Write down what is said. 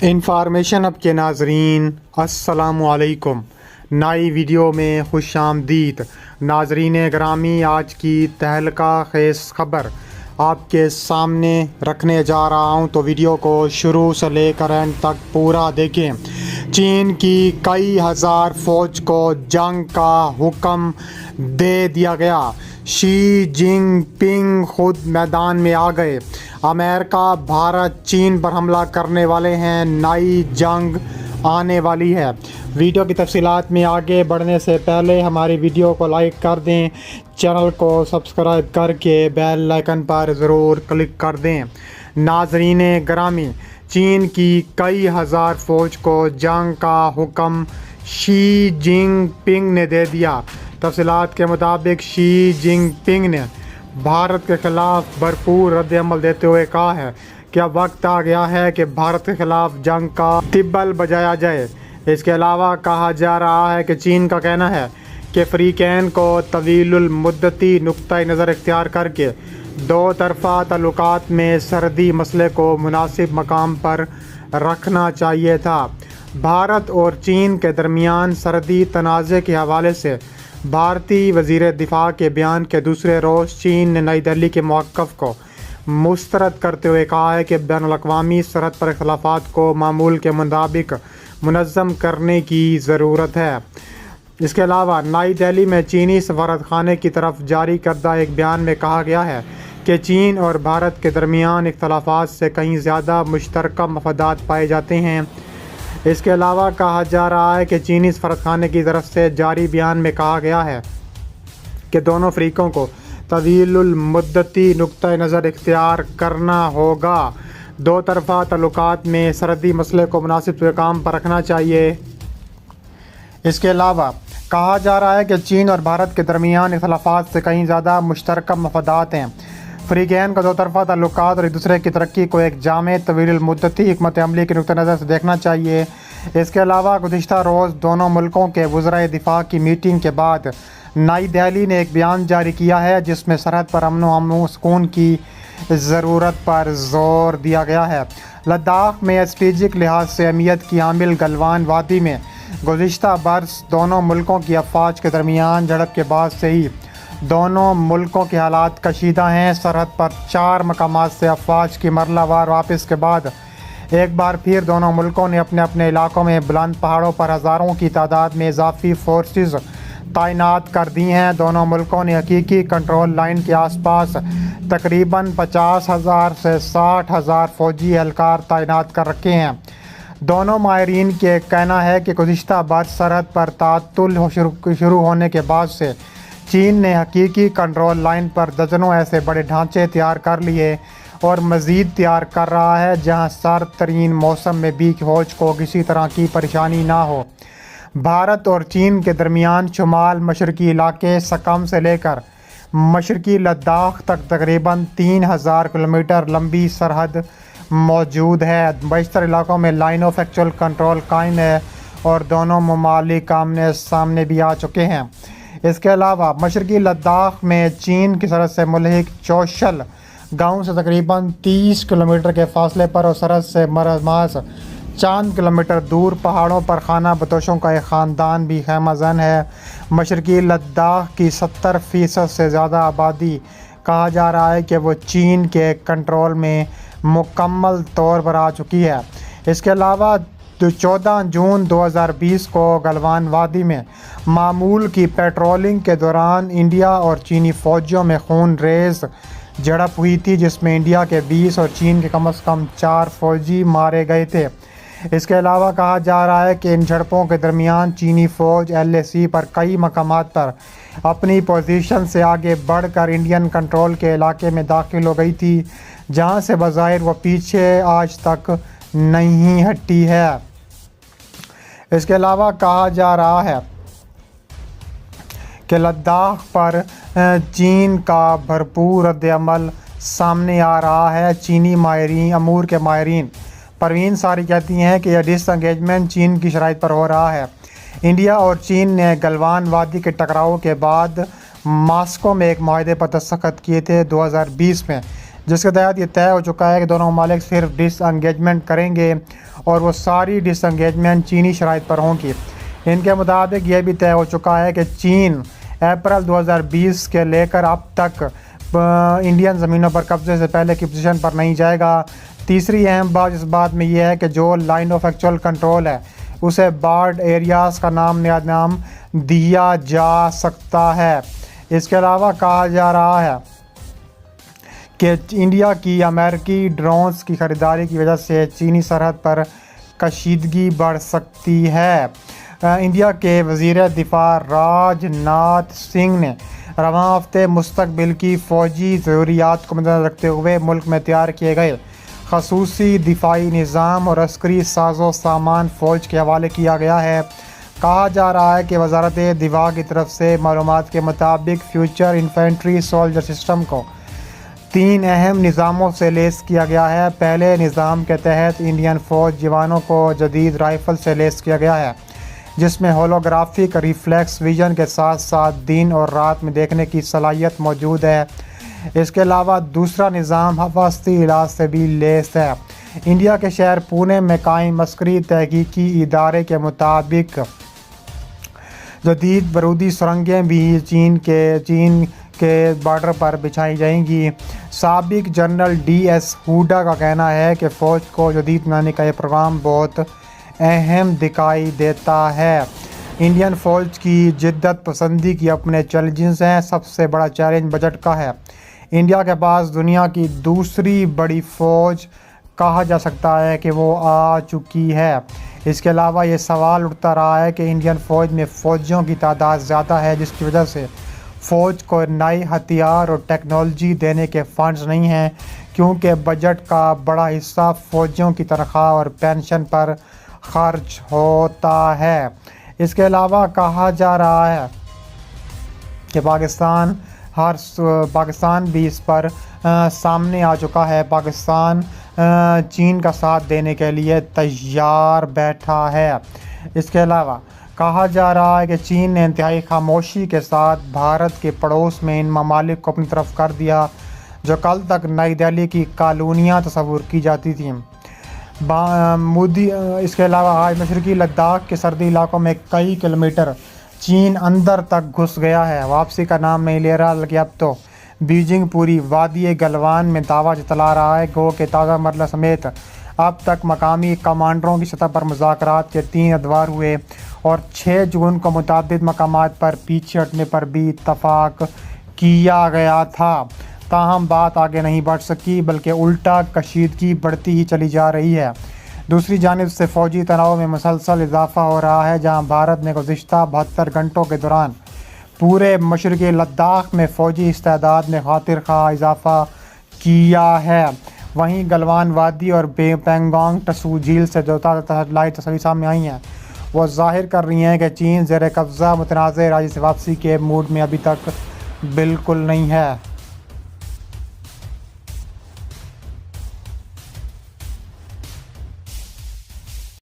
Information اب کے ناظرین السلام علیکم، نئی ویڈیو میں خوش آمدید۔ ناظرین گرامی، آج کی تہلکہ خیز خبر آپ کے سامنے رکھنے جا رہا ہوں، تو ویڈیو کو شروع سے لے کر اینڈ تک پورا دیکھیں۔ چین کی کئی ہزار فوج کو جنگ کا حکم دے دیا گیا، شی جن پنگ خود میدان میں آ گئے۔ امریکہ بھارت چین پر حملہ کرنے والے ہیں، نئی جنگ آنے والی ہے۔ ویڈیو کی تفصیلات میں آگے بڑھنے سے پہلے ہماری ویڈیو کو لائک کر دیں، چینل کو سبسکرائب کر کے بیل آئیکن پر ضرور کلک کر دیں۔ ناظرین گرامی، چین کی کئی ہزار فوج کو جنگ کا حکم شی جن پنگ نے دے دیا۔ تفصیلات کے مطابق شی جن پنگ نے بھارت کے خلاف بھرپور رد عمل دیتے ہوئے کہا ہے کہ اب وقت آ گیا ہے کہ بھارت کے خلاف جنگ کا طبل بجایا جائے۔ اس کے علاوہ کہا جا رہا ہے کہ چین کا کہنا ہے کہ فریقین کو طویل المدتی نقطۂ نظر اختیار کر کے دو طرفہ تعلقات میں سرحدی مسئلے کو مناسب مقام پر رکھنا چاہیے تھا۔ بھارت اور چین کے درمیان سرحدی تنازع کے حوالے سے بھارتی وزیر دفاع کے بیان کے دوسرے روز چین نے نئی دہلی کے موقف کو مسترد کرتے ہوئے کہا ہے کہ بین الاقوامی سرحد پر اختلافات کو معمول کے مطابق منظم کرنے کی ضرورت ہے۔ اس کے علاوہ نئی دہلی میں چینی سفارت خانے کی طرف جاری کردہ ایک بیان میں کہا گیا ہے کہ چین اور بھارت کے درمیان اختلافات سے کہیں زیادہ مشترکہ مفادات پائے جاتے ہیں۔ اس کے علاوہ کہا جا رہا ہے کہ چینی سفارت خانے کی طرف سے جاری بیان میں کہا گیا ہے کہ دونوں فریقوں کو طویل المدتی نقطۂ نظر اختیار کرنا ہوگا، دو طرفہ تعلقات میں سرحدی مسئلے کو مناسب مقام پر رکھنا چاہیے۔ اس کے علاوہ کہا جا رہا ہے کہ چین اور بھارت کے درمیان اختلافات سے کہیں زیادہ مشترکہ مفادات ہیں۔ فریقین کو دو طرفہ تعلقات اور ایک دوسرے کی ترقی کو ایک جامع طویل المدتی حکمت عملی کے نقطہ نظر سے دیکھنا چاہیے۔ اس کے علاوہ گزشتہ روز دونوں ملکوں کے وزرائے دفاع کی میٹنگ کے بعد نئی دہلی نے ایک بیان جاری کیا ہے جس میں سرحد پر امن و سکون کی ضرورت پر زور دیا گیا ہے۔ لداخ میں اسٹریٹجک لحاظ سے اہمیت کی حامل گلوان وادی میں گزشتہ برس دونوں ملکوں کی افواج کے درمیان جھڑپ کے بعد سے ہی دونوں ملکوں کے حالات کشیدہ ہیں۔ سرحد پر 4 مقامات سے افواج کی مرحلہ وار واپس کے بعد ایک بار پھر دونوں ملکوں نے اپنے اپنے علاقوں میں بلند پہاڑوں پر ہزاروں کی تعداد میں اضافی فورسز تعینات کر دی ہیں۔ دونوں ملکوں نے حقیقی کنٹرول لائن کے آس پاس تقریباً 50,000 سے 60,000 فوجی اہلکار تعینات کر رکھے ہیں۔ دونوں ماہرین کا کہنا ہے کہ گزشتہ برس سرحد پر تعطل شروع ہونے کے بعد سے چین نے حقیقی کنٹرول لائن پر درجنوں ایسے بڑے ڈھانچے تیار کر لیے اور مزید تیار کر رہا ہے جہاں سرد ترین موسم میں بھی فوج کو کسی طرح کی پریشانی نہ ہو۔ بھارت اور چین کے درمیان شمال مشرقی علاقے سکم سے لے کر مشرقی لداخ تک تقریباً 3,000 کلومیٹر لمبی سرحد موجود ہے۔ بیشتر علاقوں میں لائن آف ایکچوئل کنٹرول قائم ہے اور دونوں ممالک آمنے سامنے بھی آ چکے ہیں۔ اس کے علاوہ مشرقی لداخ میں چین کی سرحد سے ملحق چوشل گاؤں سے تقریباً 30 کلومیٹر کے فاصلے پر اور سرحد سے محض چند کلومیٹر دور پہاڑوں پر خانہ بدوشوں کا ایک خاندان بھی خیمہ زن ہے۔ مشرقی لداخ کی 70% سے زیادہ آبادی کہا جا رہا ہے کہ وہ چین کے کنٹرول میں مکمل طور پر آ چکی ہے۔ اس کے علاوہ 14 جون 2020 کو گلوان وادی میں معمول کی پیٹرولنگ کے دوران انڈیا اور چینی فوجیوں میں خون ریز جھڑپ ہوئی تھی جس میں انڈیا کے 20 اور چین کے کم از کم 4 فوجی مارے گئے تھے۔ اس کے علاوہ کہا جا رہا ہے کہ ان جھڑپوں کے درمیان چینی فوج LAC پر کئی مقامات پر اپنی پوزیشن سے آگے بڑھ کر انڈین کنٹرول کے علاقے میں داخل ہو گئی تھی جہاں سے بظاہر وہ پیچھے آج تک نہیں ہٹی ہے۔ اس کے علاوہ کہا جا رہا ہے کہ لداخ پر چین کا بھرپور رد عمل سامنے آ رہا ہے۔ چینی امور کے ماہرین پروین ساری کہتی ہیں کہ یہ ڈس انگیجمنٹ چین کی شرائط پر ہو رہا ہے۔ انڈیا اور چین نے گلوان وادی کے ٹکراؤ کے بعد ماسکو میں ایک معاہدے پر دستخط کیے تھے 2020 میں، جس کے تحت یہ طے ہو چکا ہے کہ دونوں ممالک صرف ڈس انگیجمنٹ کریں گے اور وہ ساری ڈس انگیجمنٹ چینی شرائط پر ہوں گی۔ ان کے مطابق یہ بھی طے ہو چکا ہے کہ چین اپریل 2020 کے لے کر اب تک انڈین زمینوں پر قبضے سے پہلے کی پوزیشن پر نہیں جائے گا۔ تیسری اہم بات اس بات میں یہ ہے کہ جو لائن آف ایکچوئل کنٹرول ہے اسے بارڈ ایریاز کا نام دیا جا سکتا ہے۔ اس کے علاوہ کہا جا رہا ہے کہ انڈیا کی امریکی ڈرونز کی خریداری کی وجہ سے چینی سرحد پر کشیدگی بڑھ سکتی ہے۔ انڈیا کے وزیر دفاع راج ناتھ سنگھ نے رواں ہفتے مستقبل کی فوجی ضروریات کو مدنظر رکھتے ہوئے ملک میں تیار کیے گئے خصوصی دفاعی نظام اور عسکری ساز و سامان فوج کے حوالے کیا گیا ہے۔ کہا جا رہا ہے کہ وزارت دفاع کی طرف سے معلومات کے مطابق فیوچر انفینٹری سولجر سسٹم کو 3 اہم نظاموں سے لیس کیا گیا ہے۔ پہلے نظام کے تحت انڈین فوج جوانوں کو جدید رائفل سے لیس کیا گیا ہے جس میں ہولوگرافک ریفلیکس ویژن کے ساتھ ساتھ دن اور رات میں دیکھنے کی صلاحیت موجود ہے۔ اس کے علاوہ دوسرا نظام حفاظتی علاج سے بھی لیس ہے۔ انڈیا کے شہر پونے میں قائم عسکری تحقیقی ادارے کے مطابق جدید بارودی سرنگیں بھی چین کے بارڈر پر بچھائی جائیں گی۔ سابق جنرل ڈی ایس ہوڈا کا کہنا ہے کہ فوج کو جدید بنانے کا یہ پروگرام بہت اہم دکھائی دیتا ہے۔ انڈین فوج کی جدت پسندی کی اپنے چیلنجز ہیں۔ سب سے بڑا چیلنج بجٹ کا ہے۔ انڈیا کے پاس دنیا کی دوسری بڑی فوج کہا جا سکتا ہے کہ وہ آ چکی ہے۔ اس کے علاوہ یہ سوال اٹھتا رہا ہے کہ انڈین فوج میں فوجیوں کی تعداد زیادہ ہے جس کی وجہ سے فوج کو نئے ہتھیار اور ٹیکنالوجی دینے کے فنڈز نہیں ہیں کیونکہ بجٹ کا بڑا حصہ فوجیوں کی تنخواہ اور پینشن پر خرچ ہوتا ہے۔ اس کے علاوہ کہا جا رہا ہے کہ پاکستان بھی اس پر سامنے آ چکا ہے۔ پاکستان چین کا ساتھ دینے کے لیے تیار بیٹھا ہے۔ اس کے علاوہ کہا جا رہا ہے کہ چین نے انتہائی خاموشی کے ساتھ بھارت کے پڑوس میں ان ممالک کو اپنی طرف کر دیا جو کل تک نئی دہلی کی کالونیاں تصور کی جاتی تھیں۔ اس کے علاوہ آج مشرقی لداخ کے سردی علاقوں میں کئی کلومیٹر چین اندر تک گھس گیا ہے، واپسی کا نام نہیں لے رہا، بلکہ اب تو بیجنگ پوری وادی گلوان میں دعویٰ جتلا رہا ہے۔ گو کہ تازہ مرحلہ سمیت اب تک مقامی کمانڈروں کی سطح پر مذاکرات کے 3 ادوار ہوئے اور 6 جون کو متعدد مقامات پر پیچھے ہٹنے پر بھی اتفاق کیا گیا تھا، تاہم بات آگے نہیں بڑھ سکی بلکہ الٹا کشیدگی بڑھتی ہی چلی جا رہی ہے۔ دوسری جانب سے فوجی تناؤ میں مسلسل اضافہ ہو رہا ہے، جہاں بھارت نے گزشتہ 72 گھنٹوں کے دوران پورے مشرقی لداخ میں فوجی استعداد میں خاطر خواہ اضافہ کیا ہے۔ وہیں گلوان وادی اور پینگانگ ٹسو جھیل سے جو تازہ لائٹ تصاویر سامنے آئی ہیں وہ ظاہر کر رہی ہیں کہ چین زیر قبضہ متنازع راجی سے واپسی کے موڈ میں ابھی تک بالکل نہیں ہے۔